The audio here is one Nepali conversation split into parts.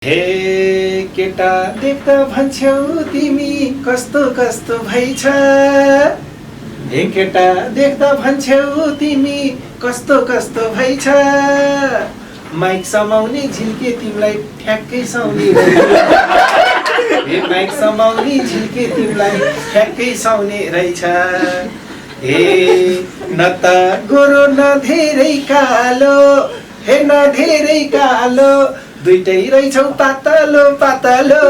हे केटा देख्दा भन्छौ तिमी कस्तो कस्तो भइछ। हे केटा देख्दा भन्छौ तिमी कस्तो कस्तो भइछ। माइक समाउने झिल्के तिमीलाई ठ्याक्कै साउने। हे माइक समाउने झिल्के तिमीलाई ठ्याक्कै साउने रहेछ। हे न त गोरो न धेरै कालो, हे न धेरै कालो, दुईटै रहेछौ पातलो पातलो।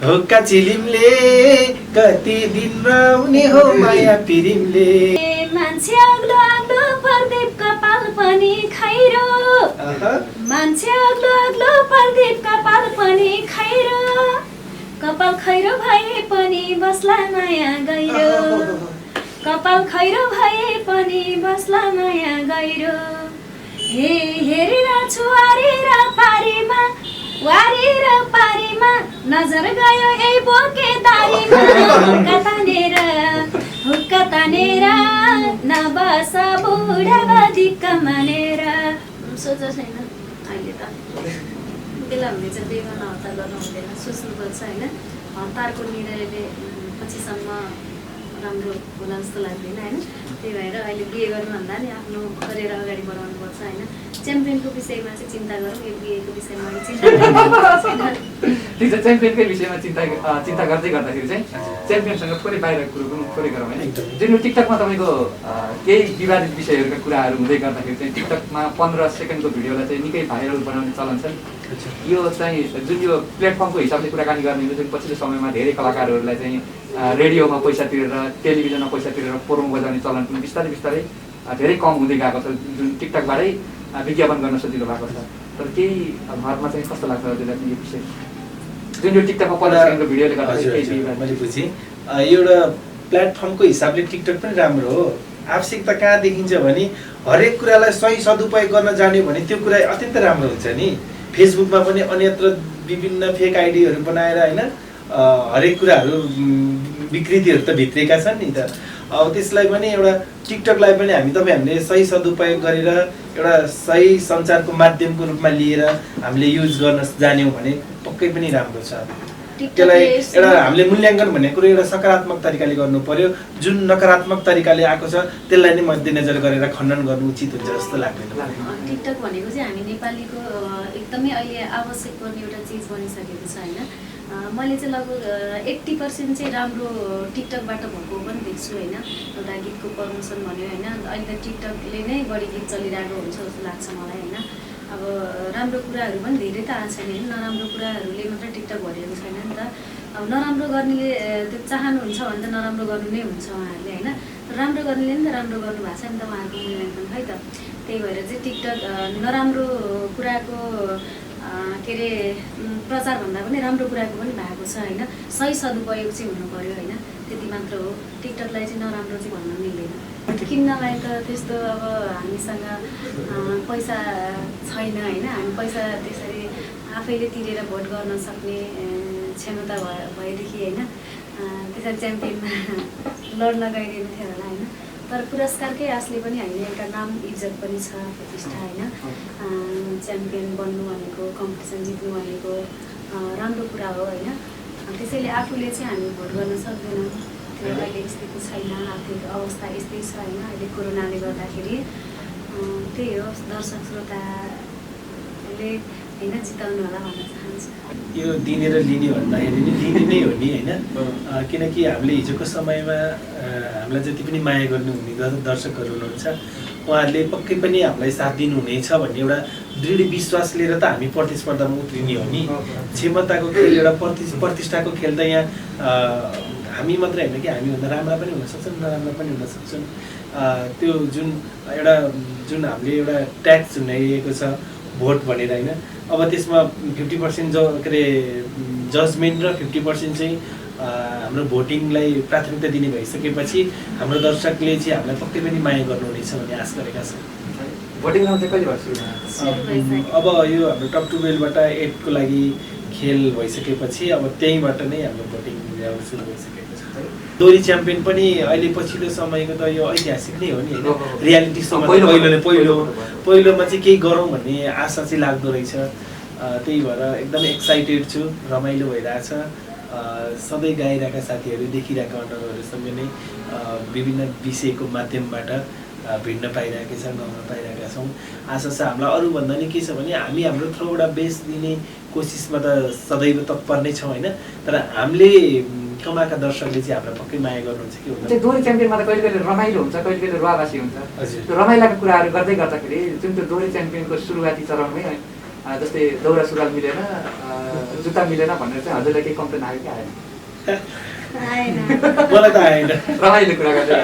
हुक्का चिलिमले कति दिन रहने हो माया पिरिमले। मान्छे अग्लो अग्लो प्रदीप कपाल पनि खैरो, मान्छे अग्लो अग्लो प्रदीप कपाल पनि खैरो। कपाल खैरो भए पनि बस्ला माया गहिरो, कपाल खैरो भए पनि बस्ला माया गहिरो। हेरेर छु वारेर पारीमा नजर गयो यही बोके दारीमा। हुक्का तानेर नबस बुढा दिक्क मानेर। सोच छैन अहिले त बेला हुने चाहिँ बेगाना हतार गर्नु हुँदैन, सोच्नुपर्छ होइन। हतारको निर्णयले पछिसम्म राम्रो होला जस्तो लाग्दैन होइन। त्यही भएर अहिले बिहे गर्नुभन्दा नि आफ्नो करियर अगाडि बढाउनुपर्छ होइन। च्याम्पियनको विषयमा चाहिँ चिन्ता गरौँ, यो बिहेको विषयमा चिन्ता छैन। ठिक छ, च्याम्पियनकै विषयमा चिन्ता गर्दै गर्दाखेरि चाहिँ च्याम्पियनसँग थोरै बाहिर कुरो पनि थोरै गरौँ होइन। जुन टिकटकमा तपाईँको केही विवादित विषयहरूका कुराहरू हुँदै गर्दाखेरि चाहिँ टिकटकमा 15 सेकेन्डको भिडियोलाई चाहिँ निकै भाइरल बनाउने चलन छ। यो चाहिँ जुन यो प्लेटफर्मको हिसाबले कुराकानी गर्ने जुन पछिल्लो समयमा धेरै कलाकारहरूलाई चाहिँ रेडियोमा पैसा तिरेर टेलिभिजनमा पैसा तिरेर प्रोमो बजाउने चलन पनि बिस्तारै बिस्तारै धेरै कम हुँदै गएको छ, जुन टिकटकबाटै विज्ञापन गर्न सजिलो भएको छ। तर केही घरमा चाहिँ कस्तो लाग्छ हजुरलाई यो विषय, जुन यो टिकटकमा 15 सेकेन्डको भिडियोले गर्दा? मैले बुझेँ, एउटा प्लेटफर्मको हिसाबले टिकटक पनि राम्रो हो। आवश्यकता कहाँ देखिन्छ भने हरेक कुरालाई सही सदुपयोग गर्न जान्यो भने त्यो कुरा अत्यन्त राम्रो हुन्छ नि। फेसबुकमा पनि अन्यत्र विभिन्न फेक आइडीहरू बनाएर होइन हरेक कुराहरू विकृतिहरू त भित्रेका छन् नि त। अब त्यसलाई पनि एउटा टिकटकलाई पनि तपाईँहरूले सही सदुपयोग गरेर एउटा सही सञ्चारको माध्यमको रूपमा लिएर हामीले युज गर्न जान्यौँ भने पक्कै पनि राम्रो छ। त्यसलाई एउटा हामीले मूल्याङ्कन भन्ने कुरो एउटा सकारात्मक तरिकाले गर्नु पर्यो। जुन नकारात्मक तरिकाले आएको छ त्यसलाई नै मध्यनजर गरेर खण्डन गर्नु उचित हुन्छ जस्तो लाग्दैन। टिकटक भनेको चाहिँ हामी नेपालीको एकदमै अहिले आवश्यक पर्ने एउटा चिज बनिसकेको छ होइन। मैले चाहिँ लगभग 80% चाहिँ राम्रो टिकटकबाट भएको पनि देख्छु होइन। एउटा गीतको प्रमोसन भन्यो होइन, अहिले त टिकटकले नै बढी गीत चलिरहेको हुन्छ जस्तो लाग्छ मलाई होइन। अब राम्रो कुराहरू पनि धेरै त आएको छैन, नराम्रो कुराहरूले मात्रै टिकटक भरिएको छैन नि त। अब नराम्रो गर्नेले त्यो चाहनुहुन्छ भने त नराम्रो गर्नु नै हुन्छ उहाँहरूले होइन। राम्रो गर्नेले नि त राम्रो गर्नुभएको छ नि त उहाँहरूको मूल्याङ्कन है त। त्यही भएर चाहिँ टिकटक नराम्रो कुराको के अरे प्रचार भन्दा पनि राम्रो कुराको पनि भएको छ होइन। सही सदुपयोग चाहिँ हुनु पर्यो होइन, त्यति मात्र हो। टिकटकलाई चाहिँ नराम्रो चाहिँ भन्न मिल्दैन। किन्नलाई त त्यस्तो अब हामीसँग पैसा छैन होइन। हामी पैसा त्यसरी आफैले तिरेर भोट गर्न सक्ने क्षमता भएदेखि होइन त्यसरी च्याम्पियनमा लड्न गइदिनु थियो होला होइन। तर पुरस्कारकै आशले पनि हामीले एउटा नाम इज्जत पनि छ, प्रतिष्ठा होइन। च्याम्पियन बन्नु भनेको, कम्पिटिसन जित्नु भनेको राम्रो कुरा हो होइन। त्यसैले आफूले चाहिँ हामी भोट गर्न सक्दैनौँ, त्यो अहिले स्थिति छैन, आर्थिक अवस्था यस्तै छ होइन अहिले कोरोनाले गर्दाखेरि। त्यही हो, दर्शक श्रोताले होइन जिताउनु होला भन्न चाहन्छु। यो दिने र लिने भन्दाखेरि नि लिने नै हो नि होइन। किनकि हामीले हिजोको समयमा हामीलाई जति पनि माया गर्नुहुने दर्शकहरू हुनुहुन्छ उहाँहरूले पक्कै पनि हामीलाई साथ दिनुहुनेछ भन्ने एउटा दृढ विश्वास लिएर त हामी प्रतिस्पर्धामा उत्रिने हो नि। क्षमताको खेल, एउटा प्रतिष्ठाको खेल त यहाँ हामी मात्रै होइन कि हामीभन्दा राम्रा पनि हुन सक्छन्, नराम्रा पनि हुन सक्छन्। त्यो जुन हामीले एउटा ट्याक्स झुन्डाइएको छ भोट भनेर होइन, अब त्यसमा 50% के अरे जजमेन्ट र 50% चाहिँ हाम्रो भोटिङलाई प्राथमिकता दिने भइसकेपछि हाम्रो दर्शकले चाहिँ हामीलाई पक्कै पनि माया गर्नुहुनेछ भन्ने आश गरेका छन्। भोटिङ राउन्ड चाहिँ कहिले भइसक्यो? अब यो हाम्रो टप 12बाट 8 को लागि खेल भइसकेपछि अब त्यहीँबाट नै हाम्रो भोटिङ सुरु भइसकेको छ। दोहोरी च्याम्पियन पनि अहिले पछिल्लो समयको त यो ऐतिहासिक नै हो नि होइन। रियालिटी सोमा पहिलोमा चाहिँ केही गरौँ भन्ने आशा चाहिँ लाग्दो रहेछ। त्यही भएर एकदम एक्साइटेड छु, रमाइलो भइरहेछ। सधैँ गाइरहेका साथीहरू, देखिरहेका अनुहारहरूसँग नै विभिन्न विषयको माध्यमबाट भिड्न पाइरहेका छौँ, गाउन पाइरहेका छौँ। आशा छ हामीलाई अरूभन्दा नि के छ भने हामी हाम्रो थ्रोबाट बेस दिने कोसिसमा त सदैव तत्पर नै छौँ होइन, तर हामीले कमाएका दर्शकले चाहिँ हामीलाई पक्कै माया गर्नुहुन्छ कि हुँदैन। दोहोरी च्याम्पियनमा त कहिले कहिले रमाइलो हुन्छ, कहिले कहिले रुवावासी हुन्छ। हजुर। त्यो रमाइलाका कुराहरू गर्दै गर्दाखेरि जुन त्यो दोहोरी च्याम्पियनको सुरुवाती चरणमै जस्तै दौरा सुरुवाल मिलेन, जुत्ता मिलेन भनेर चाहिँ हजुरलाई केही कम्प्लेन आयो कि आएन? आएन। मलाई त आएन। रमाइलो कुरा गर्दै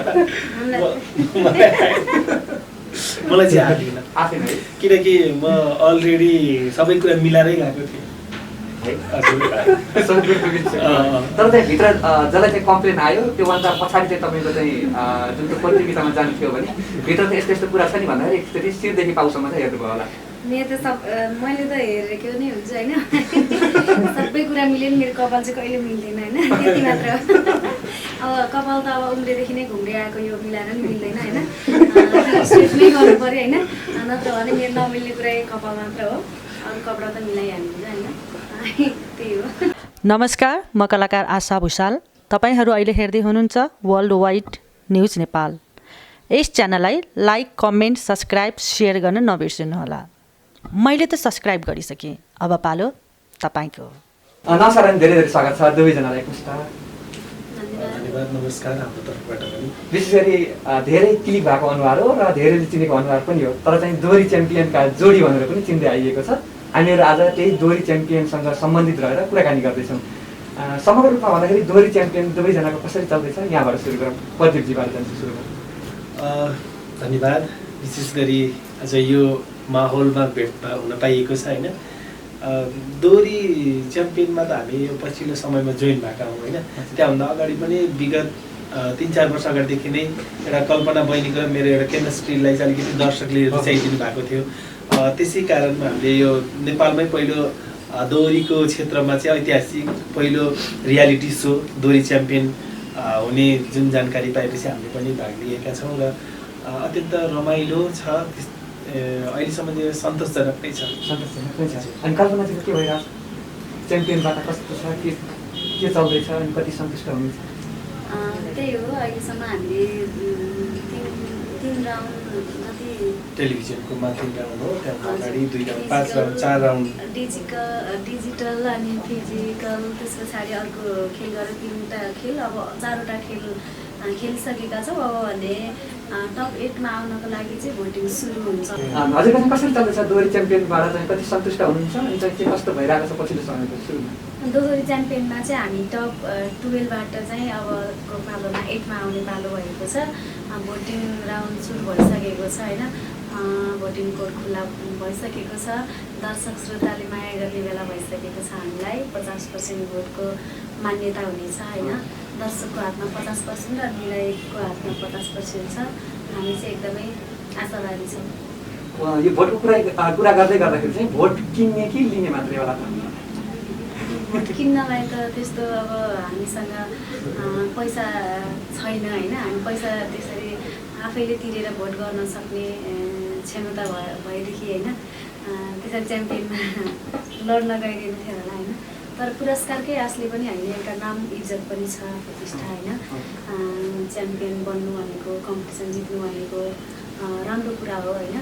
मलाई चाहिँ आएन आफै है, किनकि म अलरेडी सबै कुरा मिलाएरै गएको थिएँ। तर चाहिँ भित्र जसलाई चाहिँ कम्प्लेन आयो त्योभन्दा पछाडि चाहिँ तपाईँको चाहिँ जुन त्यो प्रतियोगितामा जानु थियो भने भित्र त यस्तो यस्तो कुरा छ नि भन्दाखेरि एकचोटि शिरदेखि पाउसम्म चाहिँ हेर्नुभयो होला। मेरो त मैले त हेरेको नै हुन्छ होइन, सबै कुरा मिल्यो नि, मेरो कपाल चाहिँ कहिले मिल्दैन होइन, त्यति मात्र। अब कपाल त अब उम्रेदेखि नै घुम्दै आएको, यो मिलाएर नि मिल्दैन होइन, स्ट्रेट नै गर्नु पऱ्यो होइन, नत्र भने मेरो नमिल्ने कुरा कपाल मात्र हो, अरू कपडा त मिलाइहाल्नुहुन्छ होइन, त्यही हो। नमस्कार, म कलाकार आशा भुषाल। तपाईहरू अहिले हेर्दै हुनुहुन्छ वर्ल्ड वाइड न्युज नेपाल। यस च्यानललाई लाइक, कमेन्ट, सब्सक्राइब, सेयर गर्न नबिर्सनुहोला। मैले त सब्सक्राइब गरिसकेँ, अब पालो तपाईँको। नमस्कार अनि धेरै धेरै स्वागत छ दुवैजनालाई। धन्यवाद, नमस्कार हाम्रो तर्फबाट पनि। विशेष गरी धेरै क्लिक भएको अनुहार हो र धेरैले चिनेको अनुहार पनि हो, तर चाहिँ दोहोरी च्याम्पियनका जोडी भनेर पनि चिन्दै आइएको छ। हामीहरू आज त्यही दोहोरी च्याम्पियनसँग सम्बन्धित रहेर कुराकानी गर्दैछौँ। समग्र रूपमा भन्दाखेरि दोहोरी च्याम्पियन दुवैजनाको कसरी चल्दैछ, यहाँबाट सुरु गरौँ। प्रदीपजीबाट जान्छ सुरु गरौँ। धन्यवाद। विशेष गरी आज यो माहौलमा भेट हुन पाइएको छ होइन। दोहोरी च्याम्पियनमा त हामी यो पछिल्लो समयमा जोइन भएका हौँ होइन। त्यहाँभन्दा अगाडि पनि विगत 3-4 वर्ष अगाडिदेखि नै एउटा कल्पना बहिनीको मेरो एउटा केमिस्ट्रीलाई चाहिँ अलिकति दर्शकले रुचाइदिनु भएको थियो। त्यसै कारणमा हामीले यो नेपालमै पहिलो दोहोरीको क्षेत्रमा चाहिँ ऐतिहासिक पहिलो रियालिटी सो दोहोरी च्याम्पियन हुने जुन जानकारी पाएपछि हामीले पनि भाग लिएका छौँ र अत्यन्त रमाइलो छ। अहिलेसम्म यो सन्तोषजनक नै छ। अनि कल्पना चाहिँ के भइरहेको छ, च्याम्पियनबाट कस्तो छ, के चल्दैछ अनि कति सन्तुष्ट हुनुहुन्छ? त्यही हो, अहिलेसम्म हामीले 3 राउन्ड जति टेलिभिजनमा 3 राउन्ड हो, त्यहाँ अगाडि 2 राउन्ड, 5 राउन्ड, 4 राउन्ड डिजिटल अनि फिजिकल, त्यस पछाडि अर्को खेल गरेर 3वटा खेल, अब 4वटा खेल खेलिसकेका छौँ। अब भने टप 8मा आउनको लागि चाहिँ भोटिङ सुरु हुन्छ। हजुरको चाहिँ कसरी चल्दैछ दोहोरी च्याम्पियनबाट चाहिँ कति सन्तुष्ट हुनुहुन्छ अनि चाहिँ के कस्तो भइरहेको छ पछिल्लो समयको सुरुमा? दोहोरी च्याम्पियनमा चाहिँ हामी टप 12बाट चाहिँ अब पालोमा 8मा आउने पालो भएको छ। भोटिङ राउन्ड सुरु भइसकेको छ होइन, भोटिङ कोड खुला भइसकेको छ। दर्शक श्रोताले माया गर्ने बेला भइसकेको छ। हामीलाई 50% भोटको मान्यता हुनेछ होइन। दर्शकको हातमा 50% र निर्णायकको हातमा 50% छ। हामी चाहिँ एकदमै आशावादी छौँ। यो भोटको कुरा गर्दै गर्दाखेरि चाहिँ भोट किन्ने कि लिने मात्रै होला? भोट किन्नलाई त त्यस्तो अब हामीसँग पैसा छैन होइन। हामी पैसा त्यसरी आफैले तिरेर भोट गर्न सक्ने क्षमता भएदेखि होइन त्यसरी च्याम्पियनमा लड्न गइदिनु थियो होला होइन। तर पुरस्कारकै आशले पनि हामीले एउटा नाम इज्जत पनि छ, प्रतिष्ठा होइन। च्याम्पियन बन्नु भनेको, कम्पिटिसन जित्नु भनेको राम्रो कुरा हो होइन।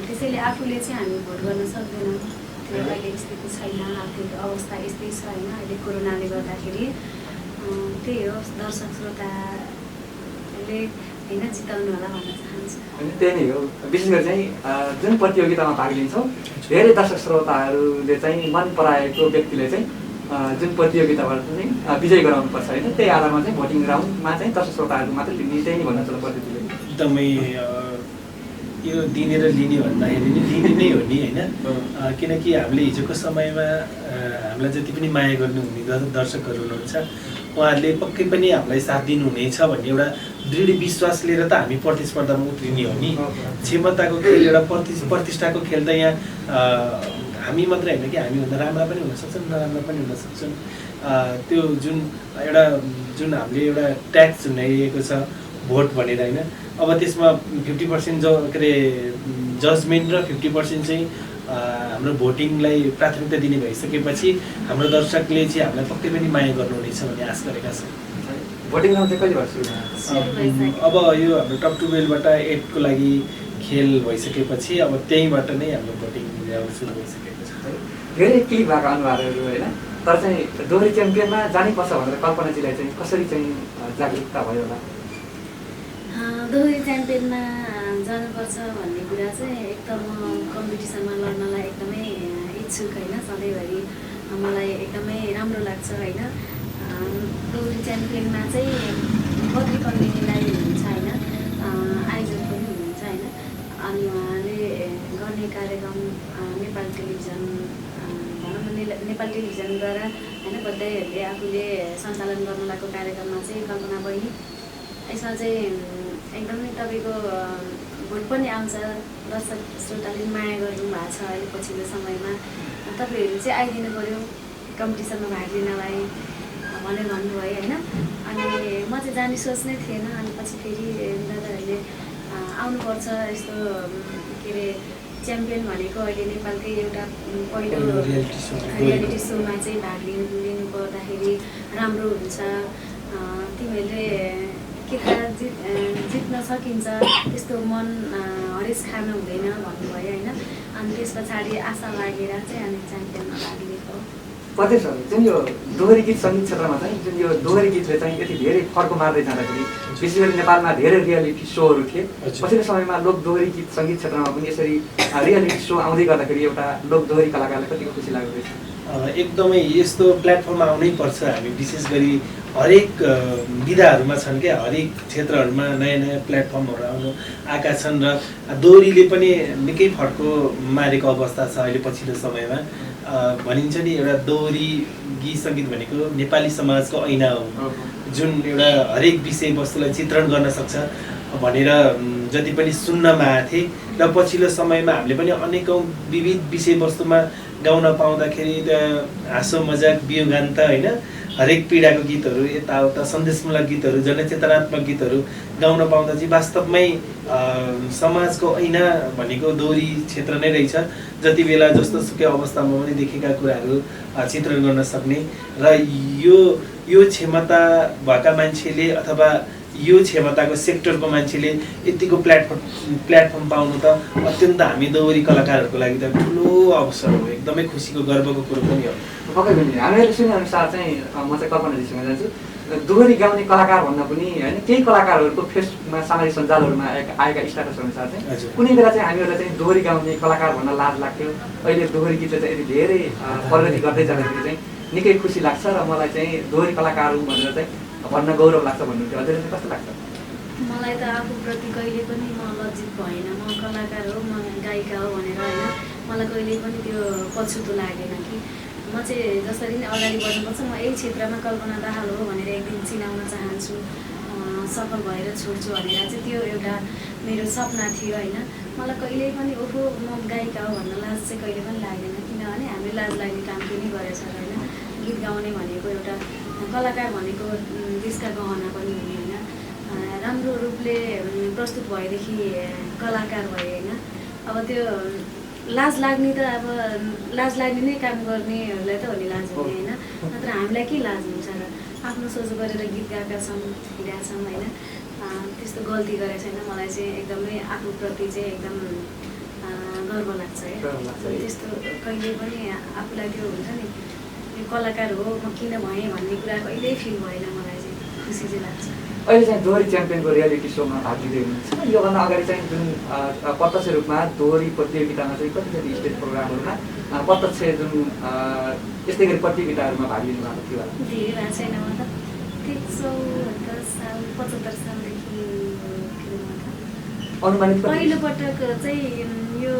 त्यसैले आफूले चाहिँ हामी भोट गर्न सक्दैनौँ, त्यो अहिले स्थिति छैन, आर्थिक अवस्था यस्तै छ होइन। अहिले कोरोनाले गर्दाखेरि त्यही हो, दर्शक श्रोताले होइन जिताउनु होला भन्न चाहन्छु। अनि त्यही नै हो। विशेष गरी चाहिँ जुन प्रतियोगितामा भाग लिन्छौँ धेरै दर्शक श्रोताहरूले चाहिँ मन पराएको व्यक्तिले चाहिँ जुन प्रतियोगिताबाट चाहिँ विजय गराउनुपर्छ होइन। त्यही आधारमा चाहिँ भोटिङ राउन्डमा चाहिँ दर्शक श्रोताहरू मात्रै लिने, त्यही नै भन्न चाहन्छु प्रतियोगिताले। एकदमै यो दिने र लिने भन्दाखेरि नि लिने नै हो नि होइन। किनकि हामीले हिजोको समयमा हामीलाई जति पनि माया गर्नुहुने दर्शकहरू हुनुहुन्छ उहाँहरूले पक्कै पनि हामीलाई साथ दिनुहुनेछ भन्ने एउटा दृढ विश्वास लिएर त हामी प्रतिस्पर्धामा उत्रिने हो नि। क्षमताको खेल, एउटा प्रतिष्ठाको खेल त यहाँ हामी मात्रै होइन कि हामीभन्दा राम्रा पनि हुन सक्छन्, नराम्रा पनि हुन सक्छन्। त्यो जुन हामीले एउटा ट्याक्स झुन्डाइएको छ भोट भनेर होइन, अब त्यसमा 50% के अरे जजमेन्ट र 50% चाहिँ हाम्रो भोटिङलाई प्राथमिकता दिने भइसकेपछि हाम्रो दर्शकले चाहिँ हामीलाई पक्कै पनि माया गर्नुहुनेछ भन्ने आश गरेका छौँ। भोटिङ राउन्ड चाहिँ कहिले गर्छु अब यो हाम्रो टप 12बाट 8 को लागि खेल भइसकेपछि अब त्यहीँबाट नै हाम्रो भोटिङ राउन्ड सुरु भइसकेको छ। धेरै क्लिक भएको अनुहारहरू होइन, तर चाहिँ दोहोरी च्याम्पियनमा जानैपर्छ भनेर कल्पनाजीलाई चाहिँ कसरी चाहिँ जागरुकता भयो होला? दोहोरी च्याम्पियनमा जानुपर्छ भन्ने कुरा चाहिँ एकदम कम्पिटिसनमा लड्नलाई एकदमै इच्छुक होइन, सधैँभरि मलाई एकदमै राम्रो लाग्छ होइन। दोहोरी च्याम्पियनमा चाहिँ बद्री कमिटीलाई हुनुहुन्छ होइन, आयोजक पनि हुनुहुन्छ होइन, अनि उहाँले गर्ने कार्यक्रम नेपाल टेलिभिजन भनौँ न नेपाल टेलिभिजनद्वारा होइन बधाईहरूले आफूले सञ्चालन गर्नु लागेको कार्यक्रममा चाहिँ कल्पना बहिनी यसमा चाहिँ एकदमै तपाईँको भोट पनि आउँछ, दर्शक श्रोताले माया गर्नु भएको छ अहिले पछिल्लो समयमा, तपाईँहरू चाहिँ आइदिनु पऱ्यो कम्पिटिसनमा भाग लिनलाई भनेर भन्नुभयो होइन। अनि म चाहिँ जाने सोच नै थिएन, अनि पछि फेरि दादाहरूले आउनुपर्छ यस्तो के अरे च्याम्पियन भनेको अहिले नेपालकै एउटा पहिलो रियालिटी सोमा चाहिँ भाग लिनु पर्दाखेरि राम्रो हुन्छ, तिमीहरूले केटा जित्न सकिन्छ त्यस्तो मन हरेस खानु हुँदैन भन्नुभयो होइन। अनि त्यस पछाडि आशा लागेर चाहिँ अनि च्याम्पियनमा भाग लिएको। प्रदेश जुन यो दोहोरी गीत सङ्गीत क्षेत्रमा चाहिँ जुन यो दोहोरी गीतले चाहिँ यति धेरै फर्को मार्दै जाँदाखेरि विशेष गरी नेपालमा धेरै रियालिटी सोहरू थिए, पछिल्लो समयमा लोक दोहोरी गीत सङ्गीत क्षेत्रमा पनि यसरी रियालिटी सो आउँदै गर्दाखेरि एउटा लोक दोहोरी कलाकारलाई कतिको खुसी लाग्दो रहेछ? एकदमै यस्तो प्लेटफर्ममा आउनै पर्छ। हामी विशेष गरी हरेक विधाहरूमा छन् क्या, हरेक क्षेत्रहरूमा नयाँ नयाँ प्लेटफर्महरू आएका छन् र दोहोरीले पनि निकै फड्को मारेको अवस्था छ अहिले पछिल्लो समयमा। भनिन्छ नि एउटा दोहोरी गीत सङ्गीत भनेको नेपाली समाजको ऐना हो, जुन एउटा हरेक विषयवस्तुलाई चित्रण गर्न सक्छ भनेर जति पनि सुन्नमा आएको थिएँ र पछिल्लो समयमा हामीले पनि अनेकौँ विविध विषयवस्तुमा गाउन पाउँदाखेरि त्यहाँ हाँसो मजाक वियोगान्त होइन हरेक पीडाको गीतहरू यताउता सन्देशमूलक गीतहरू जनचेतनात्मक गीतहरू गाउन पाउँदा चाहिँ वास्तवमै समाजको ऐना भनेको दोहोरी क्षेत्र नै रहेछ। जति बेला जस्तो सुकै अवस्थामा पनि देखेका कुराहरू चित्रण गर्न सक्ने र यो क्षमता भएका मान्छेले अथवा यो क्षमताको सेक्टरको मान्छेले यतिको प्लेटफर्म पाउनु त अत्यन्त हामी दोहोरी कलाकारहरूको लागि त ठुलो अवसर हो, एकदमै खुसीको गर्वको कुरो पनि हो। पक्कै पनि हामीहरूले सुनेअनुसार चाहिँ म चाहिँ कल्पनाजीसँग जान्छु, दोहोरी गाउने कलाकार भन्दा पनि होइन केही कलाकारहरूको फेसबुकमा सामाजिक सञ्जालहरूमा आएका स्ट्याटस अनुसार चाहिँ कुनै बेला चाहिँ हामीहरूलाई चाहिँ दोहोरी गाउने कलाकार भन्न लाज लाग्थ्यो, अहिले दोहोरी गीतले चाहिँ यति धेरै प्रगति गर्दै जाँदाखेरि चाहिँ निकै खुसी लाग्छ र मलाई चाहिँ दोहोरी कलाकार हुँ भनेर चाहिँ भन्न गौरव लाग्छ भन्नुहुन्छ। हजुरलाई चाहिँ कस्तो लाग्छ? मलाई त आफूप्रति कहिले पनि म लज्जित भएन, म कलाकार हो, म गायिका हो भनेर होइन, मलाई कहिले पनि त्यो पछुतो लागेन कि म चाहिँ जसरी नै अगाडि बढ्नुपर्छ, म यही क्षेत्रमा कल्पना दाहाल हो भनेर एक दिन चिनाउन चाहन्छु, सफल भएर छोड्छु भनेर चाहिँ त्यो एउटा मेरो सपना थियो होइन। मलाई कहिले पनि ओहो म गायिका हो भन्न लाज चाहिँ कहिले पनि लाग्दैन, किनभने हामीले लाज लाग्ने काम पनि गरेछ होइन। गीत गाउने भनेको एउटा कलाकार भनेको देशका गहना पनि हुने होइन, राम्रो रूपले प्रस्तुत भएदेखि कलाकार भए होइन। अब त्यो लाज लाग्ने त अब लाज लाग्ने नै काम गर्नेहरूलाई त हो नि लाज हुने होइन, नत्र हामीलाई के लाज हुन्छ र आफ्नो सोच गरेर गीत गाएका छौँ हिँडेका छौँ होइन, त्यस्तो गल्ती गरेको छैन। मलाई चाहिँ एकदमै आफूप्रति चाहिँ एकदम गर्व लाग्छ है, त्यस्तो कहिले पनि आफूलाई त्यो हुन्छ नि यो कलाकार हो म किन भएँ भन्ने कुरा कहिल्यै फिल भएन, मलाई चाहिँ खुसी चाहिँ लाग्छ। अहिले चाहिँ दोहोरी च्याम्पियनको रियालिटी सोमा भाग लिँदै हुनुहुन्छ, योभन्दा अगाडि चाहिँ जुन प्रत्यक्ष रूपमा दोहोरी प्रतियोगितामा चाहिँ कतिचोटि स्टेज प्रोग्रामहरूमा प्रत्यक्ष जुन यस्तै गरी प्रतियोगिताहरूमा भाग लिनु भएको थियो? धेरै भएको छैन, म त 75 सालदेखि अनुमानित पहिलोपटक चाहिँ यो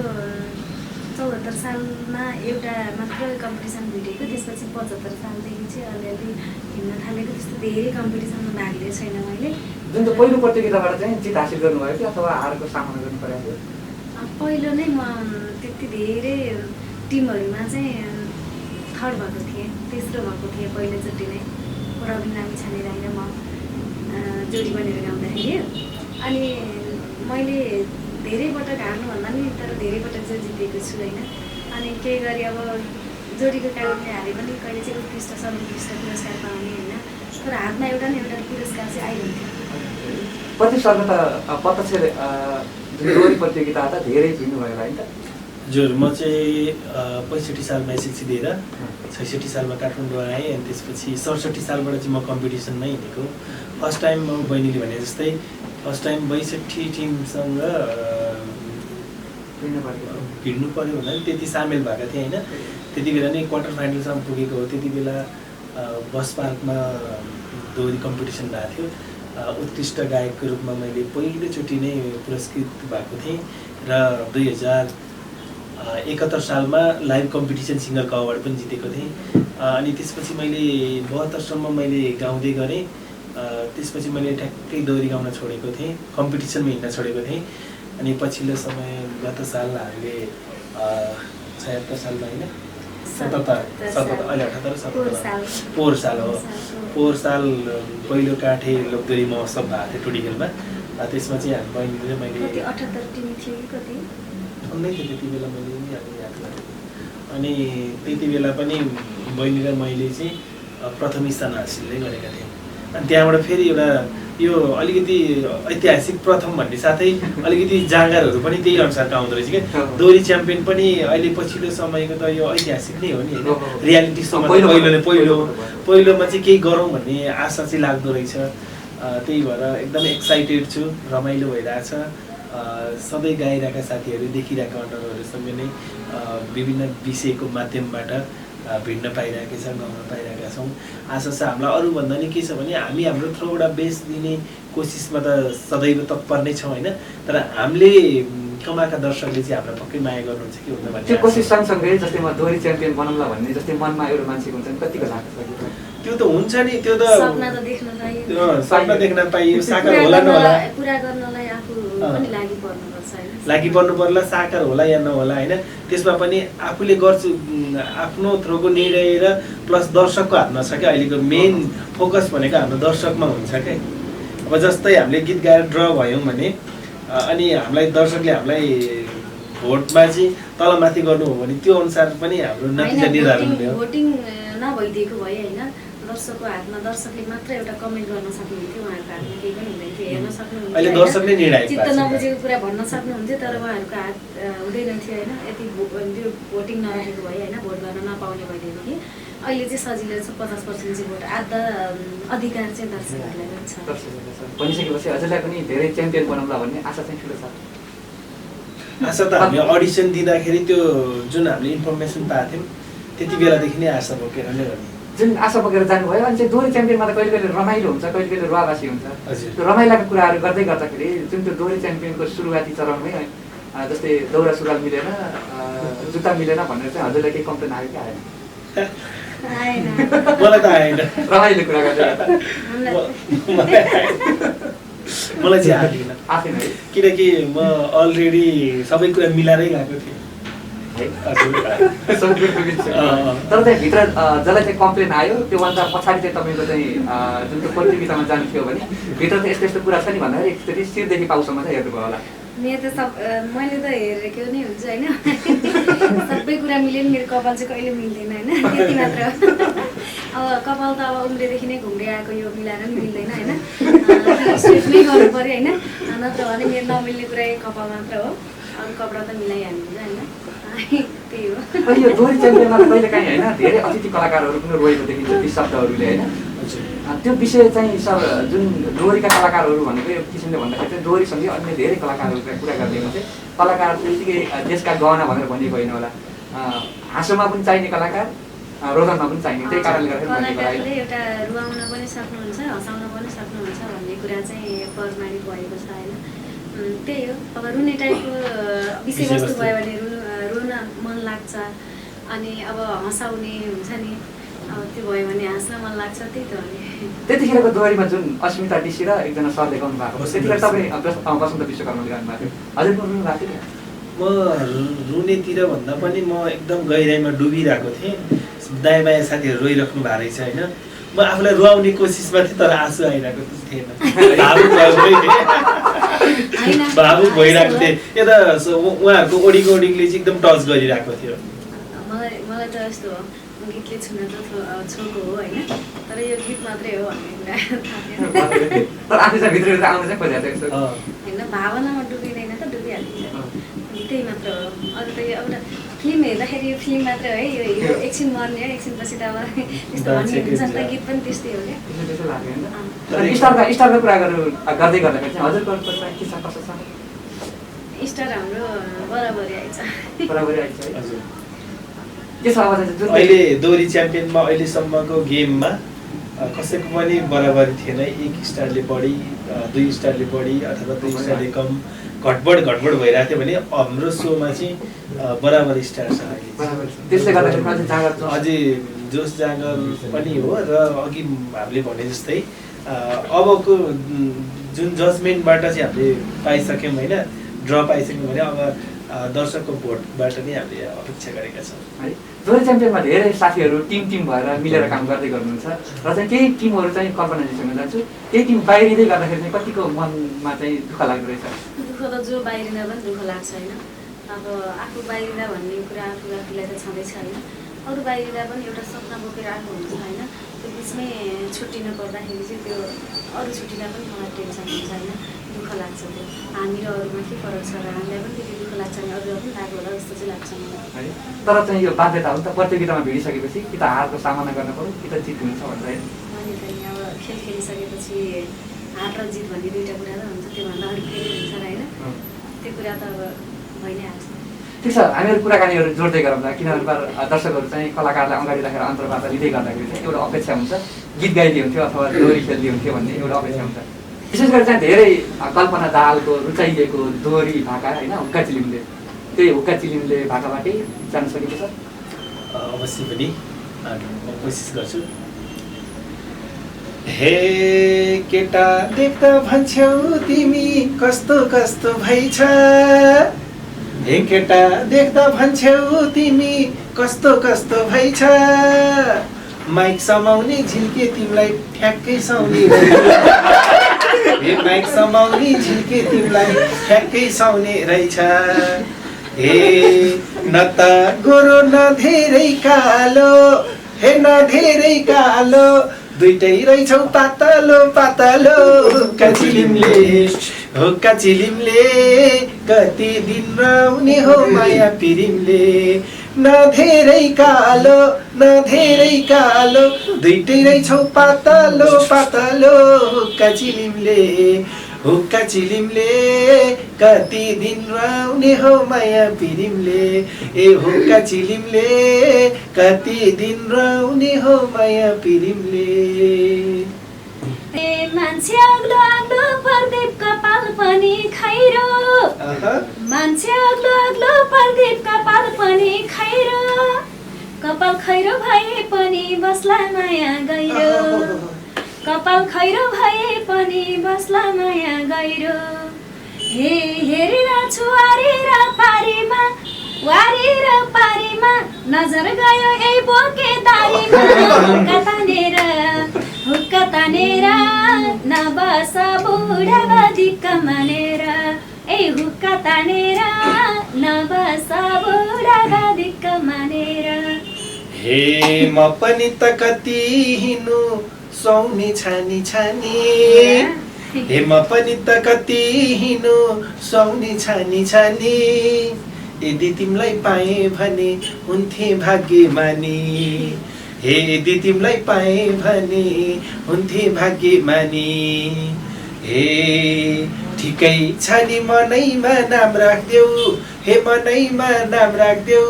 74 सालमा एउटा मात्र कम्पिटिसन भेटेको, त्यसपछि 75 सालदेखि चाहिँ अलिअलि हिँड्न थालेको, त्यस्तो धेरै कम्पिटिसनमा भाग लिएको छैन मैले। जुन चाहिँ पहिलो प्रतियोगिताबाट चाहिँ जित हासिल गर्नुभयो कि अथवा हारको सामना गर्नु परेको थियो? पहिलो नै म त्यति धेरै टिमहरूमा चाहिँ थर्ड भएको थिएँ, तेस्रो भएको थिएँ पहिलोचोटि नै, रविन लामिछाने राई र म जोडी बनेर गाउँदाखेरि। अनि मैले धेरै पटक हार्नुभन्दा पनि तर धेरै पटक चाहिँ जितेको छु होइन। अनि केही गरी अब जोडीको कागजले हारे पनि कहिले चाहिँ उत्कृष्ट सर्वोत्कृष्ट पुरस्कार पाउने होइन, तर हातमा एउटा न एउटा पुरस्कार चाहिँ आइरहन्थ्यो। प्रदीप सरको त प्रत्यक्ष डोरी प्रतियोगिता त धेरै भिड्नुभयो होला है त? हजुर, म चाहिँ 65 सालमा एसएलसी दिएर 66 सालमा काठमाडौँ आएँ अनि त्यसपछि 67 सालबाट चाहिँ म कम्पिटिसनमै हिँडेको। फर्स्ट टाइम म बहिनीले भने जस्तै फर्स्ट टाइम 62 टिमसँग भिड्नु पऱ्यो भन्दा पनि त्यति सामेल भएको थिएँ होइन। त्यति बेला नै क्वार्टर फाइनलसम्म पुगेको हो। त्यति बेला बस पार्कमा दोहोरी कम्पिटिसन भएको थियो। उत्कृष्ट गायकको रूपमा मैले पहिलोचोटि नै पुरस्कृत भएको थिएँ र 2071 सालमा लाइभ कम्पिटिसन सिङ्गरको अवार्ड पनि जितेको थिएँ। अनि त्यसपछि मैले 72 सम्म मैले गाउँदै गरेँ। त्यसपछि मैले ठ्याक्कै दोहोरी गाउन छोडेको थिएँ, कम्पिटिसनमा हिँड्न छोडेको थिएँ। अनि पछिल्लो समय गत साल हामीले 76 सालमा होइन 77 अहिले 78 77 पोहोर साल हो। पोहोर साल पहिलो काठे लोकदोरी महोत्सव भएको थियो टुडिखेलमा। त्यसमा चाहिँ हामी बहिनीले मैले 78 टिम थियो कि कति अन्नै थियो त्यति बेला, मैले पनि याद गरेँ। अनि त्यति बेला पनि बहिनी र मैले चाहिँ प्रथम स्थान हासिलै गरेका थियौँ। अनि त्यहाँबाट फेरि एउटा यो अलिकति ऐतिहासिक प्रथम भन्ने साथै अलिकति जाँगरहरू पनि त्यही अनुसारको आउँदो रहेछ क्या। दोहोरी च्याम्पियन पनि अहिले पछिल्लो समयको त यो ऐतिहासिक नै हो नि होइन। रियालिटी सोमा पहिलोमा चाहिँ केही गरौँ भन्ने आशा चाहिँ लाग्दो रहेछ। त्यही भएर एकदमै एक्साइटेड छु, रमाइलो भइरहेछ। सधैँ गाइरहेका साथीहरू देखिरहेका अनुभवहरूसँग नै विभिन्न विषयको माध्यमबाट भिड्न पाइरहेका छौँ, गाउन पाइरहेका छौँ। आशा छ हामीलाई अरूभन्दा नि के छ भने हामी हाम्रो थ्रोबाट बेस दिने कोसिसमा त सदैव तत्पर नै छौँ होइन। तर हामीले कमाएका दर्शकले चाहिँ हामीलाई पक्कै माया गर्नुहुन्छ कि हुँदैन भन्ने त्यो कोसिस सँगसँगै जस्तै म दोहोरी च्याम्पियन बनाउँला भन्ने जस्तै मनमा एउटा मान्छेको हुन्छ नि, कतिको लाग्छ? त्यो त हुन्छ नि, त्यो त सपना त देख्न पाइयो, सपना देख्न पाइयो, साकार होला नहोला, पुरा गर्नलाई आफू पनि लागि पर्नुपर्छ हैन। लागि पर्नु पर्ला, साकार होला या नहोला होइन। त्यसमा पनि आफूले गर्छु आफ्नो थ्रोको निर्णय र प्लस दर्शकको हातमा छ क्या। अहिलेको मेन फोकस भनेको हाम्रो दर्शकमा हुन्छ क्या। अब जस्तै हामीले गीत गाएर ड्र भयौँ भने अनि हामीलाई दर्शकले हामीलाई भोटमा चाहिँ तलमाथि गर्नु हो भने त्यो अनुसार पनि हाम्रो नतिजा निर्धारण हुने हो। भोटिङ नभइदिएको भए होइन, दर्शकको हातमा दर्शकले मात्र एउटा कमेन्ट गर्न सक्नुहुन्थ्यो, उहाँहरूको हातमा केही पनि हुँदैन थियो, हेर्न सक्नुहुन्थ्यो। अहिले दर्शकले निर्णय चित्त नबुझेको कुरा भन्न सक्नुहुन्थ्यो, तर उहाँहरूको हात हुँदैन थियो होइन। यति त्यो भोटिङ नराखेको भए होइन, भोट गर्न नपाउने भइदिएदेखि अहिले चाहिँ सजिलो छ। 50% चाहिँ भोट आधा अधिकार चाहिँ दर्शकहरूलाई पनि छ। बनिसकेपछि हजुरलाई पनि धेरै च्याम्पियन बनाउँला भन्ने आशा चाहिँ ठुलो छ। आशा त हामी अडिसन दिँदाखेरि त्यो जुन हामीले इन्फर्मेसन पाएको थियौँ त्यति बेलादेखि नै आशा बोकेर नै गर्ने। जुन आशा बोकेर जानुभयो अनि चाहिँ दोहोरी च्याम्पियनमा त कहिले कहिले रमाइलो हुन्छ, कहिले कहिले रुवावासी हुन्छ। हजुर। त्यो रमाइलाका कुराहरू गर्दै गर्दाखेरि जुन त्यो दोहोरी च्याम्पियनको सुरुवाती चरणमै जस्तै दौरा सुरुवाल मिलेन, जुत्ता मिलेन भनेर चाहिँ हजुरलाई केही कम्प्लेन आयो कि आएन? मलाई त आएन, रमाइलो कुरा गर्दै मलाई चाहिँ आएन आफै है, किनकि म अलरेडी सबै कुरा मिलाएरै गएको थिएँ। तर त्यहाँभित्र जसलाई चाहिँ कम्प्लेन आयो त्योभन्दा पछाडि चाहिँ तपाईँको चाहिँ जुन त्यो प्रतियोगितामा जानु थियो भने भित्र चाहिँ यस्तो यस्तो कुरा छ नि भन्दाखेरि एकचोटि शिरदेखि पाउसम्म चाहिँ हेर्नुभयो होला? मेरो त मैले त हेरेको नै हुन्छ होइन। सबै कुरा मिल्यो नि, मेरो कपाल चाहिँ कहिले मिल्दैन होइन, त्यति मात्र। अब कपाल त अब उम्रेदेखि नै घुम्दै आएको, यो मिलाएर पनि मिल्दैन होइन, स्ट्रेटमै गर्नु पऱ्यो होइन। नत्र भने मेरो नमिल्ने कुरा कपाल मात्र हो, अरू कपडा त मिलाइहाल्नुहुन्छ होइन, त्यही हो। यो दोहोरी च्याम्पियनमा कहिले काहीँ होइन धेरै अतिथि कलाकारहरू पनि रोएको देखिन्छ ती शब्दहरूले होइन। त्यो विषय चाहिँ सर जुन दोहोरीका कलाकारहरू भनेको यो किसिमले भन्दाखेरि चाहिँ दोहोरीसँगै अन्य धेरै कलाकारहरूका कुरा गरिदिएको चाहिँ कलाकार त्यतिकै देशका गहना भनेर भनिएको होइन होला। हाँसोमा पनि चाहिने कलाकार, रोदनमा पनि चाहिने, त्यही कारणले गर्दा कलाकारले एउटा रुवाउन पनि सक्नुहुन्छ, हँसाउन पनि सक्नुहुन्छ भन्ने कुरा चाहिँ प्रमाणित भएको छ होइन। त्यही हो, अब रुने टाइपको विषयवस्तु भयो भने रुन मन लाग्छ, अनि अब हँसाउने हुन्छ नि, अब त्यो भयो भने हाँस्न मन लाग्छ, त्यही त हो नि। त्यतिखेरको दोहोरीमा जुन अस्मिता डिसी र एकजना सरले गाउनु भएको त्यतिखेर तपाईँ बसन्त विश्वकर्माले गाउनु भएको थियो, हजुर रुनु भएको थियो? म रुनेतिर भन्दा पनि म एकदम गहिराइमा डुबिरहेको थिएँ। दायाँ बायाँ साथीहरू रोइराख्नु भएको रहेछ होइन। म आफूलाई रुवाउने कोसिसमा थिएँ तर आँसु आइरहेको थिएन, भावुक भइरहेको थिएँ। यता उहाँहरूको ओडीको ओडीले चाहिँ एकदम टच गरिरहेको थियो। मलाई त यस्तो गीतले छुन त छोको हो होइन, तर यो गीत मात्रै हो भन्ने कुरा थाहा थिएन। तर आफै चाहिँ भित्र आउनु चाहिँ खोजेको थियो यस्तो। होइन भावनामा डुबिँदैन त डुबिहालिन्छ, त्यही मात्र हो। अरू त यो एउटा फिल्म हेर्दाखेरि यो फिल्म मात्र है, यो एकछिन मर्ने एकछिन पछि त अब त्यस्तो भन्ने हुन्छ नि त, गीत पनि त्यस्तै हो क्या। त्यस्तो लाग्यो होइन। स्टारको कुरा गर्दै गर्दाखेरि चाहिँ हजुरको के छ कसो छ? स्टार हाम्रो बराबरी आइछ। बराबरी आइछ है। हजुर के छ अब चाहिँ अहिले दोहोरी च्याम्पियनमा अहिलेसम्मको गेममा कसैको पनि बराबरी थिएन। 1 स्टारले बढी 2 स्टारले बढी अथवा 2 स्टारले कम घटबड भइरहेको थियो भने हाम्रो सोमा चाहिँ बराबर स्टार छ अहिले। त्यसले गर्दाखेरि अझै जोस जाँगर पनि हो र अघि हामीले भने जस्तै अबको जुन जजमेन्टबाट चाहिँ हामीले पाइसक्यौँ होइन, ड्र पाइसक्यौँ भने अब दर्शकको भोटबाट नै हामीले अपेक्षा गरेका छौँ है। दोहोरी च्याम्पियनमा धेरै साथीहरू टिम भएर मिलेर काम गर्दै गर्नुहुन्छ र चाहिँ केही टिमहरू चाहिँ कल्पनाजीसँग जान्छु, केही टिम बाहिरिँदै गर्दाखेरि चाहिँ कतिको मनमा चाहिँ दुःख लाग्दो रहेछ? दुःख त जो बाहिरिँदा पनि दुःख लाग्छ होइन। अब आफू बाहिरिँदा भन्ने कुरा आफूलाई त छँदैछ होइन, अरू बाहिरिँदा पनि एउटा सपना बोकेर आएको हुन्छ होइन। त्यो बिचमै छुट्टिनु पर्दाखेरि चाहिँ त्यो अरू छुट्टिँदा पनि मलाई टेन्सन हुन्छ होइन, दुःख लाग्छ। त्यो हामी र अरूमा के फरक छ र हामीलाई पनि त्यति दुःख लाग्छ भने अरूलाई पनि लाग्यो होला जस्तो चाहिँ लाग्छ मलाई है। तर चाहिँ यो बाध्यता हो नि त, प्रतियोगितामा भिडिसकेपछि कि त हारको सामना गर्न पऱ्यो कि त जित हुन्छ भनेर होइन। अनि चाहिँ अब खेल खेलिसकेपछि हार र जित भन्ने दुईवटा कुरा त हुन्छ, त्योभन्दा अरू केही हुन्छ र होइन, त्यो कुरा त अब भइ नै हाल्छ। ठिक छ, हामीहरू कुराकानीहरू जोड्दै गरौँ न, किनभने दर्शकहरू चाहिँ कलाकारलाई अगाडि राखेर अन्तर्वार्ता लिँदै गर्दाखेरि चाहिँ एउटा अपेक्षा हुन्छ गीत गाइदिए हुन्थ्यो अथवा दोहोरी खेलिदिए हुन्थ्यो भन्ने एउटा अपेक्षा हुन्छ। विशेष गरी चाहिँ धेरै कल्पना दाहालको रुचाइएको दोहोरी भाका होइन, हुक्का चिलिमले, त्यही हुक्का चिलिमले भाकाबाटै जान सकेको छ? अवश्य पनि म कोसिस गर्छु। हे केटा देख्दा भन्छौ तिमी कस्तो कस्तो भइछ, हे केटा देख्दा भन्छौ तिमी कस्तो कस्तो भइछ, माइक समाउने झिल्के तिमीलाई ठ्याक्कै साउने, हे माइक समाउने झिल्के तिमीलाई ठ्याक्कै साउने रहेछ, हे न त गोरो न धेरै कालो, हे न धेरै कालो, दुइटै रहेछौ पातलो पातलो, हुक्का चिलिमले कति दिन रहने हो माया पिरिमले, न धेरै कालो दुइटै रहेछौ पातलो पातलो, हुक्का चिलिमले कति दिन रहने हो माया पिरिमले, ए हुक्का चिलिमले कति दिन रहने हो माया पिरिमले। मान्छे अग्लो अग्लो प्रदीप कपाल पनि खैरो, मान्छे अग्लो अग्लो प्रदीप कपाल पनि खैरो, कपाल खैरो भए पनि बस्ला माया गहिरो, कपाल खैरो भए पनि बस्ला माया गहिरो, हे हेरेर छु वारी र पारीमा नजर गयो ए बोके दारीमा, हुक्का तानेर नबस बुढा दिक्क मानेर, ए हुक्का तानेर नबस बुढा दिक्क मानेर। हे म पनि त कति हिँड्नु सुहाउने छानी, हे म पनि त कति हिँड्नु सुहाउने छानी, यदि तिमीलाई पाएँ भने हुन्थे भाग्यमानी, हे यदि तिमीलाई पाएँ भने हुन्थे भाग्यमानी, हे ठिकै छ नि मनैमा नाम राख्देऊ, हे मनैमा नाम राख्देऊ,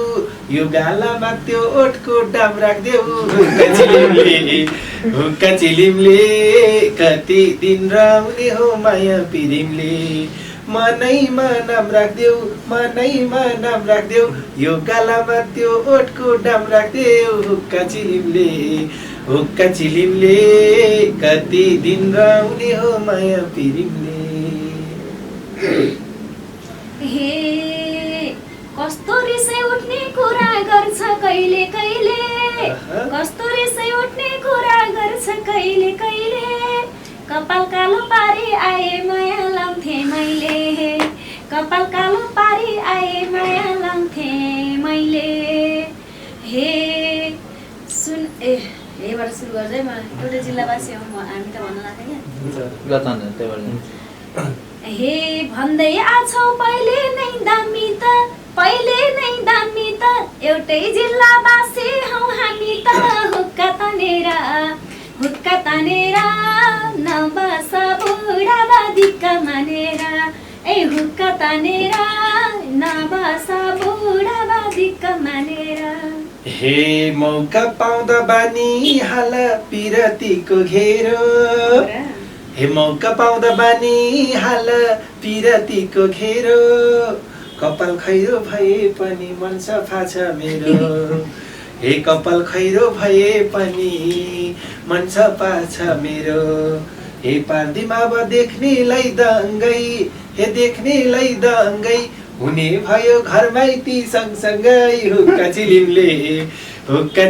यो गालामा त्यो ओठको दाम राख्देऊ, हुक्का चिलिमले कति दिन रहने हो माया पिरिमले, मनैमा नाम राख्देऊ, यो गालामा त्यो ओठको दाम राख्देऊ, हुक्का चिलिमले कति दिन रहने हो माया पिरिमले। हे कस्तो रिसै उठ्ने कुरा गर्छ कहिले कहिले, कस्तो रिसै उठ्ने कुरा गर्छ कहिले कहिले, कपाल कालो पारी आए माया लाउँथे मैले, कपाल कालो पारी आए माया लाउँथे मैले, हे सुन हेबाट सुरु गर्छ है म एउटा जिल्लावासी हौ हामी त भन्न लाग्थ्यो क्या हे भन्दै आछौ पहिले नै दामी त एउटै जिल्लावासी हौ हामी त हुक्का तानेर नबस बुढावादीका मानेर हुक्का तानेर नबस बुढावादीका मानेर हे मौका पाउँदा बानी हाल पिरतीको घेरो हे मौका पाउँदा बानी हाल पिरतीको घेरो कपाल खैरो भए पनि मन सफा छ मेरो हे कपाल खैरो भए पनि मन सफा छ मेरो हे पार्दिमा अब देख्नेलाई दङ्गै हुने भयो घरमै ती सँगसँगै हुक्का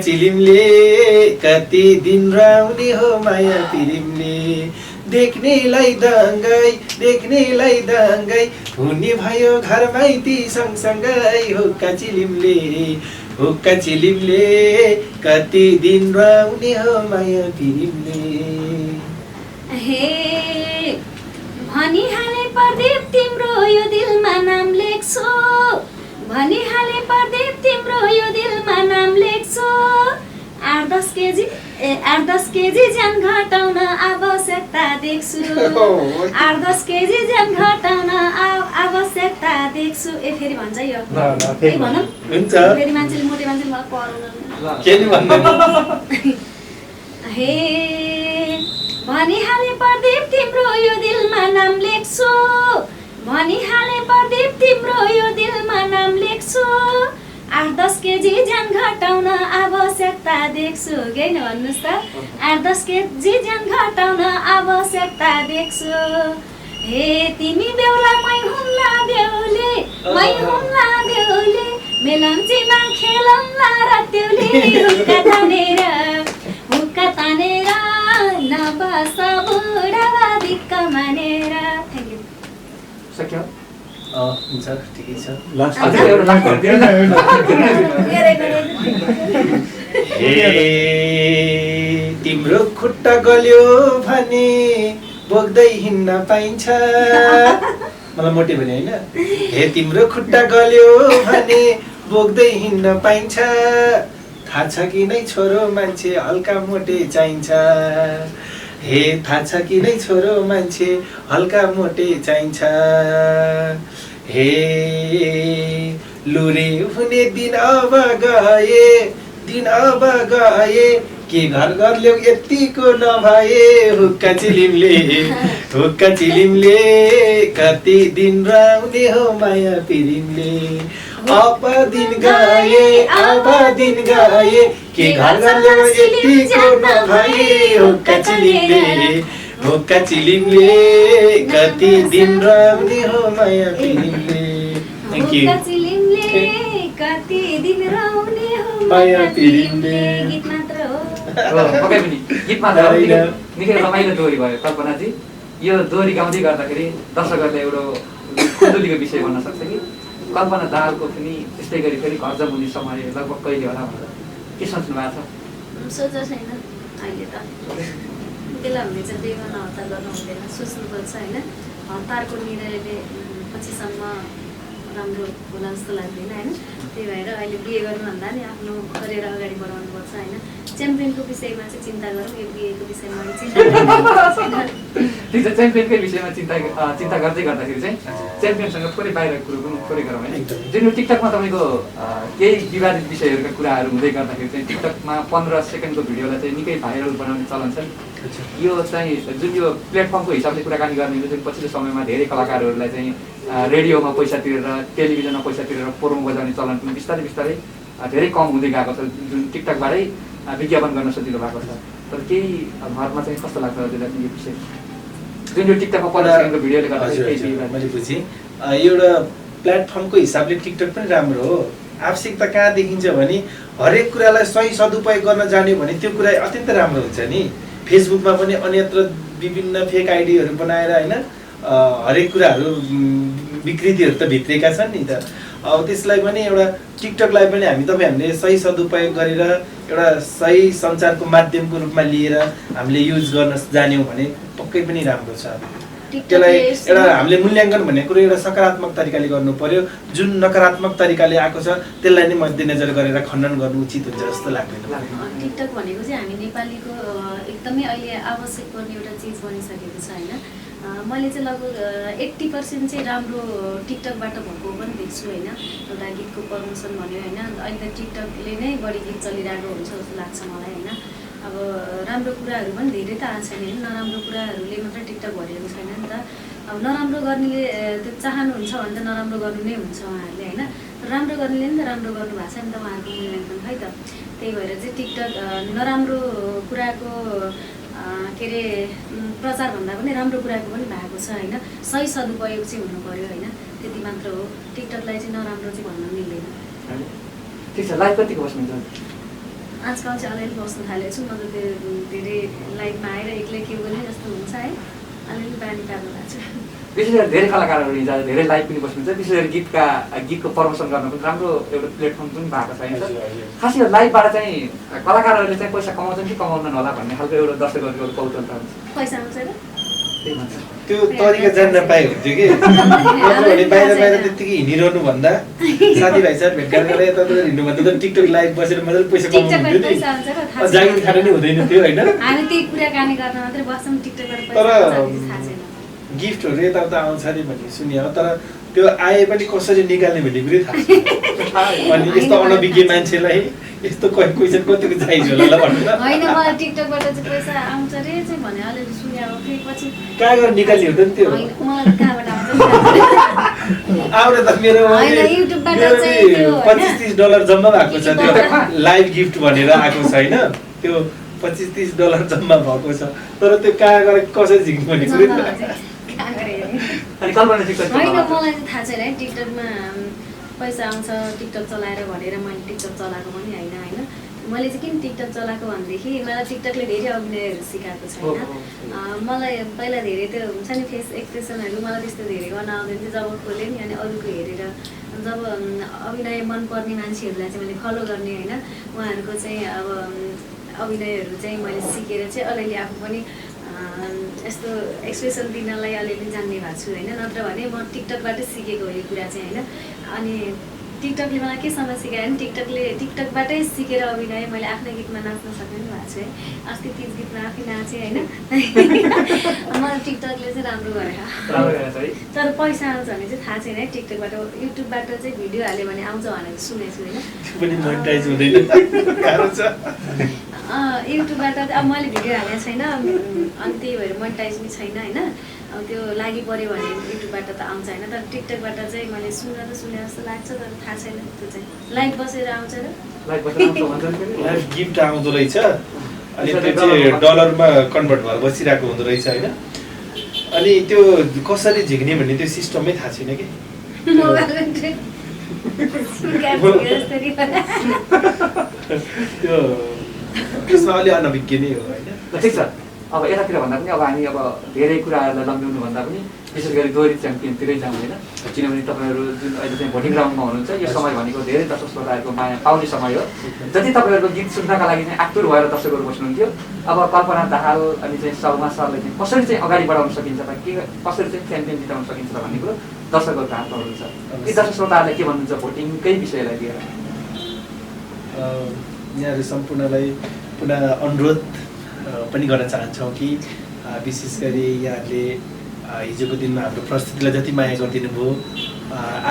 चिलिमले कति दिन राउने हो माया पिरिमले देख्नेलाई दङ्गै हुने भयो घरमै ती सँगसँगै हुक्का चिलिमले कति दिन राउने हो माया पिरिमले हे भनिहाले प्रदीप तिम्रो यो दिलमा नाम लेख्छु भनिहाले प्रदीप तिम्रो यो दिलमा नाम लेख्छु 8-10 केजी ज्यान घटाउन आवश्यकता देख्छु 8-10 केजी ज्यान घटाउन आवश्यकता देख्छु फेरि भन्छ यो भनौँ फेरि मान्छेले मोटे मान्छेले मलाई कराउन हे भनिहाले प्रदीप तिम्रो यो दिलमा नाम लेख्छु भनिहाले प्रदीप तिम्रो यो दिलमा नाम लेख्छु 8-10 केजी ज्यान घटाउन आवश्यकता देख्छु गएन भन्नुहोस् त 8-10 केजी ज्यान घटाउन आवश्यकता देख्छु हे तिमी बेहुला मै हुम्ला बेहुले मेलम्चीमा खेलौँला रत्युले हुक्का तानेर नबस बुढावादीका मानेर थ्याङ्क यू सक्यो हुन्छ ठिकै छ हे तिम्रो खुट्टा गल्यो भने बोक्दै हिँड्न पाइन्छ मलाई मोटे भने होइन हे तिम्रो खुट्टा गल्यो भने बोक्दै हिँड्न पाइन्छ थाहा छ कि नै छोरो मान्छे हल्का मोटे चाहिन्छ हे थाहा छ कि नै छोरो मान्छे हल्का मोटे चाहिन्छ हे लुरे हुने दिन अब गए के घर ल्याउ यतिको नभए हुक्का चिलिमले कति दिन राउने हो माया पिरिमले अब दिन गए के घर ल्याउ यतिको नभए हुक्का चिलिमले कति दिन राउने हो माया पिरिमले थ्याङ्क यू कति दिन राउने हो माया पिरिमले गीत मात्र हो पक्कै पनि गीत मात्र निकै रमाइलो दोहोरी भयो कल्पनाजी यो दोहोरी गाउँदै गर्दाखेरि दर्शकहरूले एउटा कुण्डलीको विषय भन्न सक्छ कि कल्पना दाहालको पनि त्यस्तै गरी फेरि घर जमुने समय लगभग कहिले होला भनेर के सोच्नु भएको छ सोचेको छैन अहिले त त्यसलाई हामीले चाहिँ बेमा हतार गर्नु हुँदैन सोच्नुपर्छ होइन हतारको निर्णयले पछिसम्म राम्रो होला जस्तो लाग्दैन होइन त्यही भएर अहिले बिहे गर्नुभन्दा नि आफ्नो करियर अगाडि बढाउनुपर्छ होइन च्याम्पियनको विषयमा चाहिँ चिन्ता गरौँ यो बिहेको विषयमा चिन्ता ठिक छ च्याम्पियनकै विषयमा चिन्ता गर्दै गर्दाखेरि चाहिँ च्याम्पियनसँग थोरै बाहिर कुरो पनि थोरै गरौँ होइन जुन यो टिकटकमा तपाईँको केही विवादित विषयहरूका कुराहरू हुँदै गर्दाखेरि चाहिँ टिकटकमा 15 सेकेन्डको भिडियोलाई चाहिँ निकै भाइरल बनाउने चलन छ यो चाहिँ जुन यो प्लेटफर्मको हिसाबले कुराकानी गर्ने जुन पछिल्लो समयमा धेरै कलाकारहरूलाई चाहिँ रेडियोमा पैसा तिरेर टेलिभिजनमा पैसा तिरेर प्रोमो बजाउने चलन पनि बिस्तारै धेरै कम हुँदै गएको छ जुन टिकटकबाटै विज्ञापन गर्न सजिलो भएको छ तर केही घरमा चाहिँ कस्तो लाग्छ हजुरलाई यो विषय जुन यो टिकटकमा 15 सेकेन्डको भिडियोले गर्दा मैले बुझेँ एउटा प्लेटफर्मको हिसाबले टिकटक पनि राम्रो हो आवश्यकता कहाँ देखिन्छ भने हरेक कुरालाई सही सदुपयोग गर्न जान्यो भने त्यो कुरा अत्यन्त राम्रो हुन्छ नि फेसबुकमा पनि अन्यत्र विभिन्न फेक आइडीहरू बनाएर होइन हरेक कुराहरू विकृतिहरू त भित्रेका छन् नि त अब त्यसलाई पनि एउटा टिकटकलाई पनि हामीले सही सदुपयोग गरेर एउटा सही सञ्चारको माध्यमको रूपमा लिएर हामीले युज गर्न जान्यौँ भने पक्कै पनि राम्रो छ। त्यसलाई एउटा हामीले मूल्याङ्कन भन्ने कुरो एउटा सकारात्मक तरिकाले गर्नु पर्यो। जुन नकारात्मक तरिकाले आएको छ त्यसलाई नै मध्यनजर गरेर खण्डन गर्नु उचित हुन्छ जस्तो लाग्दैन। टिकटक भनेको चाहिँ हामी नेपालीको एकदमै अहिले आवश्यक पर्ने एउटा चिज बनिसकेको छ होइन। मैले चाहिँ लगभग 80% चाहिँ राम्रो टिकटकबाट भएको पनि देख्छु होइन। एउटा गीतको प्रमोसन भन्यो होइन, अहिले त टिकटकले नै बढी गीत चलिरहेको हुन्छ जस्तो लाग्छ मलाई होइन। अब राम्रो कुराहरू पनि धेरै त आएको छैन होइन, नराम्रो कुराहरूले मात्रै टिकटक भरिएको छैन नि त। अब नराम्रो गर्नेले त्यो चाहनुहुन्छ भने त नराम्रो गर्नु नै हुन्छ उहाँहरूले होइन। राम्रो गर्नेले नि त राम्रो गर्नुभएको छ नि त उहाँहरूको मूल्याङ्कन है त। त्यही भएर चाहिँ टिकटक नराम्रो कुराको के अरे प्रचार भन्दा पनि राम्रो कुराको पनि भएको छ होइन। सही सदुपयोग चाहिँ हुनु पर्यो होइन, त्यति मात्र हो। टिकटकलाई चाहिँ नराम्रो चाहिँ भन्न मिल्दैन। ठिक छ, लाइभ कतिको बस्नुहुन्छ? आजकल चाहिँ अलिअलि बस्नु थालेको छु म त। त्यो धेरै लाइभमा आएर एक्लै के गर्ने जस्तो हुन्छ है, अलिअलि बानी पार्नु भएको छ। विशेष गरी धेरै कलाकारहरू हिजो आज धेरै लाइभ पनि बस्नुहुन्छ, विशेष गरी गीतको प्रमोसन गर्न पनि राम्रो एउटा प्लेटफर्म पनि भएको छ होइन। खास यो लाइभबाट चाहिँ कलाकारहरूले चाहिँ पैसा कमाउँछन् कि कमाउँदैन होला भन्ने खालको एउटा दर्शकहरूको एउटा कौतूहलता हुन्छ। पैसा आउँछ र त्यो तरिका जान्न पाए हुन्थ्यो कि भने बाहिर त्यतिकै हिँडिरहनु भन्दा साथीभाइ साथ भेटघाट गरेर यताउता हिँड्नुभन्दा त टिकटक लाइभ बसेर मजाले पैसा कमाउनु हुन्थ्यो नि। जागिर खानु नै हुँदैन थियो होइन। हामी त्यही कुराकानी गर्न मात्रै बस्छौँ, टिकटकबाट पैसा तर आउँछ थाहा छैन। गिफ्टहरू यताउता आउँछ अरे भन्ने सुनियो, तर त्यो आए पनि कसरी निकाल्ने भन्ने कुरै थाहा छैन। अनि यस्तो अनभिज्ञ मान्छेलाई यस्तो क्वेसन कतिको जाइज होला भन्नु त होइन। मलाई टिकटकबाट चाहिँ पैसा आउँछ रे चाहिँ भने अलिअलि सुने अब फेरि पछि कहाँ गएर निकाल्ने हो त नि त्यो? होइन मलाई कहाँबाट आउँछ आउने त मेरो युट्युबबाट चाहिँ त्यो $25-30 जम्मा भएको छ त्यो लाइभ गिफ्ट भनेर आएको छ होइन। त्यो $25-30 जम्मा भएको छ, तर त्यो कहाँ गएर कसरी झिक्नु भन्ने कुरै अनि कल्पना टिकटक होइन। मलाई चाहिँ थाहा छैन है टिकटकमा पैसा आउँछ टिकटक चलाएर भनेर मैले टिकटक चलाएको पनि होइन होइन। मैले चाहिँ किन टिकटक चलाएको भनेदेखि मलाई टिकटकले धेरै अभिनयहरू सिकाएको छैन। मलाई पहिला धेरै त्यो हुन्छ नि फेस एक्सप्रेसनहरू मलाई त्यस्तो धेरै गर्न आउँदैन थियो। जब खोलेँ नि अनि अरूको हेरेर जब अभिनय मनपर्ने मान्छेहरूलाई चाहिँ मैले फलो गर्ने होइन, उहाँहरूको चाहिँ अब अभिनयहरू चाहिँ मैले सिकेर चाहिँ अलिअलि आफू पनि यस्तो एक्सप्रेसन दिनलाई अलिअलि जान्ने भएको छु होइन। नत्र भने म टिकटकबाटै सिकेको हो यो कुरा चाहिँ होइन। अनि टिकटकले मलाई के समय सिकायो भने टिकटकबाटै सिकेर अभिनय मैले आफ्नै गीतमा नाच्न सक्ने पनि भएको छु है। अस्ति 30 गीतमा आफै नाचेँ होइन। मलाई टिकटकले चाहिँ राम्रो गरेर, तर पैसा आउँछ भने चाहिँ थाहा छैन है। टिकटकबाट युट्युबबाट चाहिँ भिडियो हाल्यो भने आउँछ भनेर सुनेको छु होइन। युट्युबबाट अब मैले भिडियो हालेको छैन अनि त्यही भएर मोनिटाइज पनि छैन होइन। अब त्यो लागि पऱ्यो भने युट्युबबाट त आउँछ होइन, तर टिकटकबाट चाहिँ मैले सुने जस्तो लाग्छ, तर थाहा छैन त्यो चाहिँ। लाइभ बसेर आउँछ र लाइभ गिफ्ट आउँदो रहेछ। अनि त्यो चाहिँ डलरमा कन्भर्ट भएर बसिरहेको हुँदो रहेछ होइन। अनि त्यो कसरी झिक्ने भन्ने त्यो सिस्टमै थाहा छैन कि। त्यो त्यसमा अलि अनभिज्ञ नै हो होइन। ठिक छ, अब यतातिर भन्दा पनि अब हामी अब धेरै कुराहरूलाई लम्ब्याउनु भन्दा पनि विशेष गरी दोहोरी च्याम्पियनतिरै जाउँ होइन। किनभने तपाईँहरू जुन अहिले चाहिँ भोटिङ ग्राउन्डमा हुनुहुन्छ, यो समय भनेको धेरै दर्शक श्रोताहरूको माया पाउने समय हो। जति तपाईँहरूको गीत सुन्नका लागि चाहिँ आतुर भएर दर्शकहरू बस्नुहुन्थ्यो, अब कल्पना दाहाल अनि चाहिँ सलमा सरले चाहिँ कसरी चाहिँ अगाडि बढाउन सकिन्छ त, के कसरी चाहिँ च्याम्पियन जिताउन सकिन्छ भन्ने कुरो दर्शकहरूको हातमा हुनुहुन्छ। ती दर्शक श्रोताहरूले के भन्नुहुन्छ भोटिङकै विषयलाई लिएर? यहाँहरू सम्पूर्णलाई पुनः अनुरोध पनि गर्न चाहन्छौँ कि विशेष गरी यहाँहरूले हिजोको दिनमा हाम्रो प्रस्तुतिलाई जति माया गरिदिनु भयो,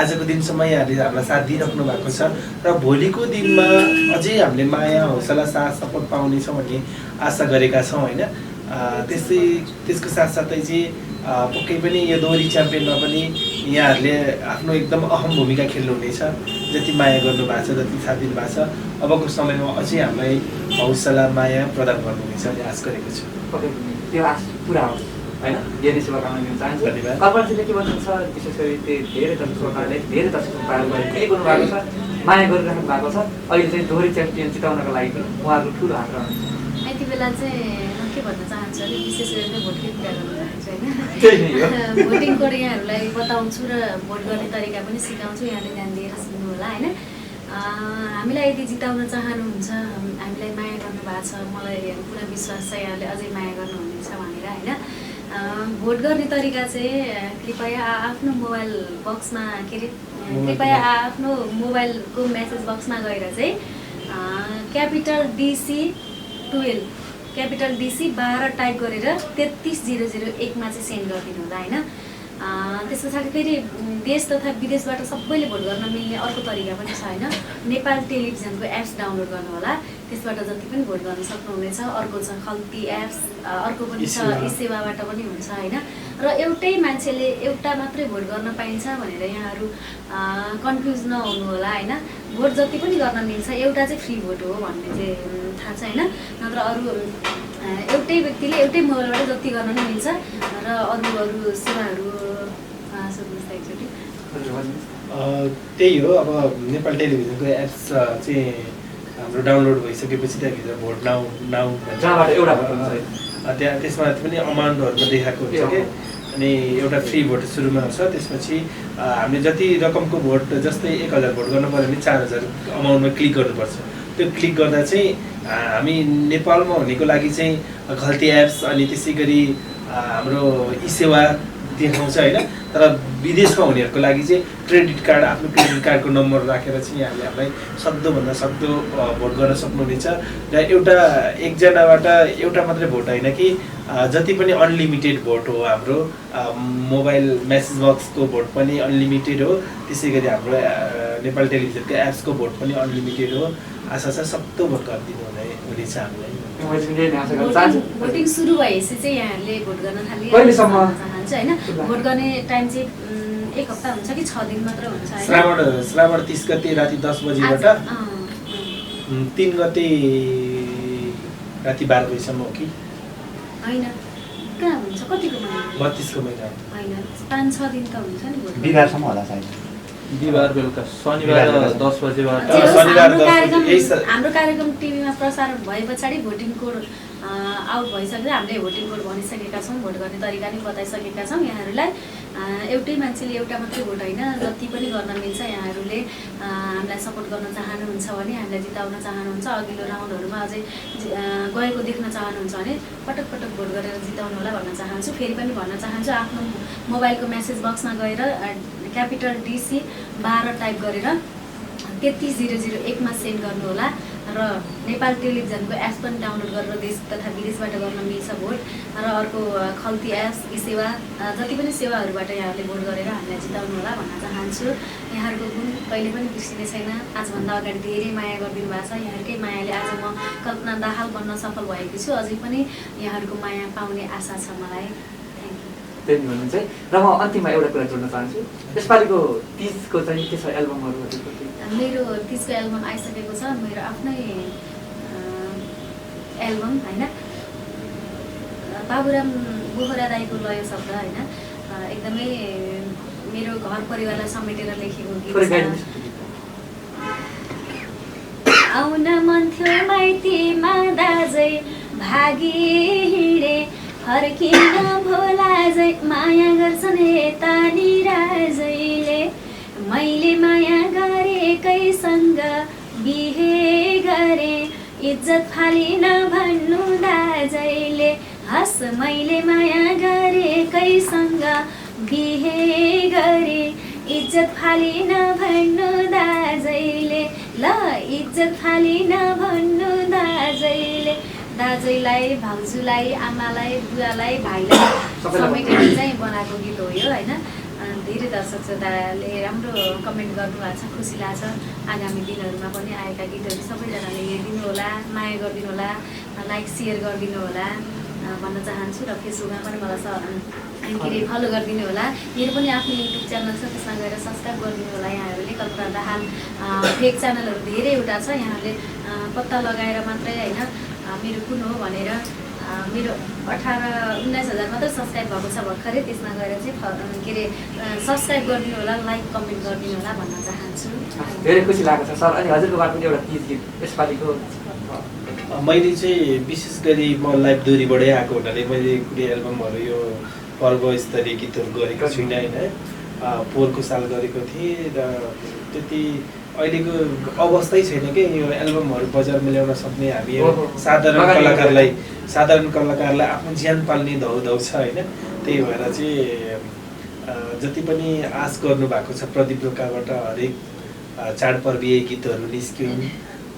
आजको दिनसम्म यहाँहरूले हामीलाई साथ दिइराख्नु भएको छ र भोलिको दिनमा अझै हामीले माया हौसला साथ सपोर्ट पाउनेछौँ भन्ने आशा गरेका छौँ होइन। त्यसको साथसाथै चाहिँ पक्कै पनि यो दोहोरी च्याम्पियनमा पनि यहाँहरूले आफ्नो एकदम अहम भूमिका खेल्नुहुनेछ। जति माया गर्नुभएको छ, जति साथ दिनुभएको छ, अबको समयमा अझै हामीलाई हौसला माया प्रदान गर्नुहुनेछ भन्ने आश गरेको छु। त्यो आश पुरा होस् होइन, धेरै शुभकामना दिन चाहन्छु। कल्पनाजीले के भन्नुहुन्छ? विशेष गरी धेरै दर्शक श्रोताहरूले धेरै दर्शक श्रोताहरू गरेर के गर्नुभएको छ, माया गरिराख्नु भएको छ, अहिले चाहिँ दोहोरी च्याम्पियन जिताउनको लागि पनि उहाँहरूको ठुलो हात रहन्छ। होइन यति बेला चाहिँ म के भन्न चाहन्छु भने विशेष गरी चाहिँ भोटकै कुरा गर्न चाहन्छु त्यही नै हो। होइन भोटिङ कोड यहाँहरूलाई बताउँछु र भोट गर्ने तरिका पनि सिकाउँछु, यहाँले ध्यान दिएर सुन्नु होला होइन। हामीलाई यदि जिताउन चाहनुहुन्छ, हामीलाई माया गर्नुभएको छ, मलाई पुरा विश्वास छ यहाँले अझै माया गर्नुहुनेछ भनेर होइन। भोट गर्ने तरिका चाहिँ कृपया आफ्नो मोबाइल बक्समा के अरे कृपया आफ्नो मोबाइलको मेसेज बक्समा गएर चाहिँ capital DC 12 capital DC 12 type गरेर 33001 मा चाहिँ सेन्ड गरिदिनु होला होइन। त्यस पछाडि फेरि देश तथा विदेशबाट सबैले भोट गर्न मिल्ने अर्को तरिका पनि छ होइन। नेपाल टेलिभिजनको एप्स डाउनलोड गर्नु होला, त्यसबाट जति पनि भोट गर्न सक्नुहुनेछ। अर्को छ खल्ती एप्स, अर्को पनि छ ई-सेवाबाट पनि हुन्छ होइन। र एउटै मान्छेले एउटा मात्रै भोट गर्न पाइन्छ भनेर यहाँहरू कन्फ्युज नहुनु होला होइन। भोट जति पनि गर्न मिल्छ, एउटा चाहिँ फ्री भोट हो भन्ने चाहिँ थाहा छ होइन। नत्र अरू एउटै व्यक्तिले एउटै मोबाइलबाट जति गर्न नै मिल्छ र अरू सेवाहरू सोध्नुहोस् एकचोटि। त्यही हो, अब नेपाल टेलिभिजनको एप्स चाहिँ हाम्रो डाउनलोड भइसकेपछि त्यहाँभित्र भोट नाउ जहाँबाट एउटा भोट हुन्छ त्यहाँ त्यसमा पनि अमाउन्टहरू देखाएको हुन्छ कि। अनि एउटा फ्री भोट सुरुमा आउँछ, त्यसपछि हामीले जति रकमको भोट जस्तै 1000 भोट गर्नु पऱ्यो भने 4000 अमाउन्टमा क्लिक गर्नुपर्छ। त्यो क्लिक गर्दा चाहिँ हामी नेपालमा हुनेको लागि चाहिँ खल्ती एप्स अनि त्यसै गरी हाम्रो ई-सेवा देखाउँछ होइन। तर विदेशमा हुनेहरूको लागि चाहिँ क्रेडिट कार्ड, आफ्नो क्रेडिट कार्डको नम्बर राखेर चाहिँ यहाँले हामीलाई सक्दोभन्दा सक्दो भोट गर्न सक्नुहुनेछ। र एकजनाबाट एउटा मात्रै भोट होइन कि जति पनि अनलिमिटेड भोट हो हाम्रो। मोबाइल मेसेज बक्सको भोट पनि अनलिमिटेड हो, त्यसै गरी हाम्रो नेपाल टेलिभिजनको एप्सको भोट पनि अनलिमिटेड हो। आशा छ सक्दो भोट गरिदिनु हुनेछ हामीलाई। भोटिङ सुरु भएपछि चाहिँ यहाँहरूले भोट गर्न थाल्ने कहिलेसम्म चाहन्छ होइन। भोट गर्ने टाइम चाहिँ 1 हप्ता हुन्छ कि 6 दिन मात्र हुन्छ होइन। श्रावण 30 गते राति 10 बजीबाट 3 गते राति 12 बजीसम्म हो कि होइन, कहाँ हुन्छ, कतिको महिना? 32 को महिना होइन, 5-6 दिन त हुन्छ नि भोट। बिहिबारसम्म होला सायद। बिहिबार बेलुका, शनिबार 10 बजेबाट। हाम्रो कार्यक्रम टिभीमा प्रसारण भए पछाडि भोटिङ कोड आउट भइसकेर हामीले भोटिङ कोड भनिसकेका छौँ, भोट गर्ने तरिका नै बताइसकेका छौँ यहाँहरूलाई। एउटै मान्छेले एउटा मात्रै भोट होइन, जति पनि गर्न मिल्छ। यहाँहरूले हामीलाई सपोर्ट गर्न चाहनुहुन्छ भने, हामीलाई जिताउन चाहनुहुन्छ, अघिल्लो राउन्डहरूमा अझै गएको देख्न चाहनुहुन्छ भने पटक पटक भोट गरेर जिताउनु होला भन्न चाहन्छु। फेरि पनि भन्न चाहन्छु, आफ्नो मोबाइलको मेसेज बक्समा गएर क्यापिटल DC 12 टाइप गरेर 33001 मा सेन्ड गर्नुहोला। र नेपाल टेलिभिजनको एप्स पनि डाउनलोड गरेर देश तथा विदेशबाट गर्न मिल्छ भोट। र अर्को खल्ती एप्स, ई-सेवा, जति पनि सेवाहरूबाट यहाँहरूले भोट गरेर हामीलाई जिताउनु होला भन्न चाहन्छु। यहाँहरूको गुण कहिले पनि बिर्सिने छैन। आजभन्दा अगाडि धेरै माया गरिदिनु भएको छ। यहाँहरूकै मायाले आज म कल्पना दाहाल बन्न सफल भएको छु। अझै पनि यहाँहरूको माया पाउने आशा छ मलाई। त्यही भन्नुहुन्छ है। र म अन्तिममा एउटा कुरा जोड्न चाहन्छु, यसपालिको 30 को चाहिँ के छ एल्बमहरू? मेरो 30 को एल्बम आइसकेको छ, मेरो आफ्नै एल्बम होइन। बाबुराम बोहरा दाईको लय शब्द होइन, एकदमै मेरो घर परिवारलाई समेटेर लेखेको गीत छ। आउन मन थियो माइतीमा दाजै भागी हिँडे, फर्किन भोला जै माया गर्छन् यता निराजैले। मैले माया गरेकैसँग बिहे गरे, इज्जत फालिन भन्नु दाजैले। हस मैले माया गरेकैसँग बिहे गरे, इज्जत फालिन भन्नु दाजैले। ल इज्जत फालिन भन्नु दाजैले। दाजुलाई, भाउजूलाई, आमालाई, बुवालाई, भाइलाई समेटेर चाहिँ बनाएको गीत हो यो होइन। धेरै दर्शक श्रोताले राम्रो कमेन्ट गर्नुभएको छ, खुसी लाग्छ। आगामी दिनहरूमा पनि आएका गीतहरू सबैजनाले हेरिदिनु होला, माया गरिदिनु होला, लाइक सेयर गरिदिनु होला भन्न चाहन्छु। र फेसबुकमा पनि मलाई के अरे फलो गरिदिनु होला। मेरो पनि आफ्नो युट्युब च्यानल छ, त्यसमा गएर सब्सक्राइब गरिदिनु होला यहाँहरूले। कल्पना दाहाल फेक च्यानलहरू धेरैवटा छ, यहाँहरूले पत्ता लगाएर मात्रै होइन मेरो कुन हो भनेर। मेरो 18-19 हजार मात्रै सब्सक्राइब भएको छ भर्खरै, त्यसमा गएर चाहिँ के अरे सब्सक्राइब गरिदिनु होला, लाइक कमेन्ट गरिदिनु होला भन्न चाहन्छु। धेरै खुसी लागेको छ सर। अनि हजुरकोबाट पनि एउटा 30 गीत यसपालिको मैले चाहिँ विशेष गरी म लाइभ दूरीबाटै आएको हुनाले मैले कुनै एल्बमहरू यो पर्व स्तरीय गीतहरू गरेको छुइनँ होइन। पोहोरको साल गरेको थिएँ र त्यति अहिलेको अवस्थै छैन कि यो एल्बमहरू बजारमा ल्याउन सक्ने हामी यो साधारण कलाकारलाई आफ्नो ज्यान पाल्ने धौधौ छ होइन। त्यही भएर चाहिँ जति पनि आश गर्नुभएको छ प्रदीप रोकाबाट हरेक चाडपर्वीय गीतहरू निस्क्यौँ,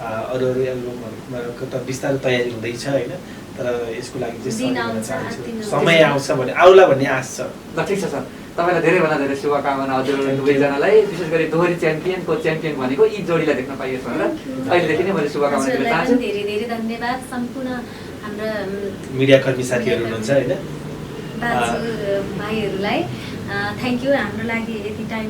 अरू एल्बमहरूमा त बिस्तारै तयारी हुँदैछ होइन। तर यसको लागि चाहिँ समय आउँछ भने आउला भन्ने आश छ। ल ठिक छ सर, तपाईँलाई धेरैभन्दा धेरै शुभकामना हजुर दुवैजनालाई। विशेष गरी दोहोरी च्याम्पियनको च्याम्पियन भनेको यी जोडीलाई देख्न पाइयोस् भनेर अहिलेदेखि नै मैले शुभकामना दिन चाहन्छु। धेरै धेरै धन्यवाद सम्पूर्ण हाम्रा मिडियाकर्मी साथीहरू हुनुहुन्छ होइन, भाइहरूलाई थ्याङ्क यू। हाम्रो लागि यति टाइम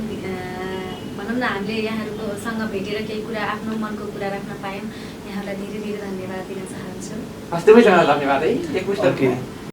भनौँ न हामीले यहाँहरूकोसँग भेटेर केही कुरा आफ्नो मनको कुरा राख्न पायौँ। यहाँहरूलाई धेरै धेरै धन्यवाद दिन चाहन्छु। हस् दुवैजनालाई धन्यवाद है। एक पुस्तक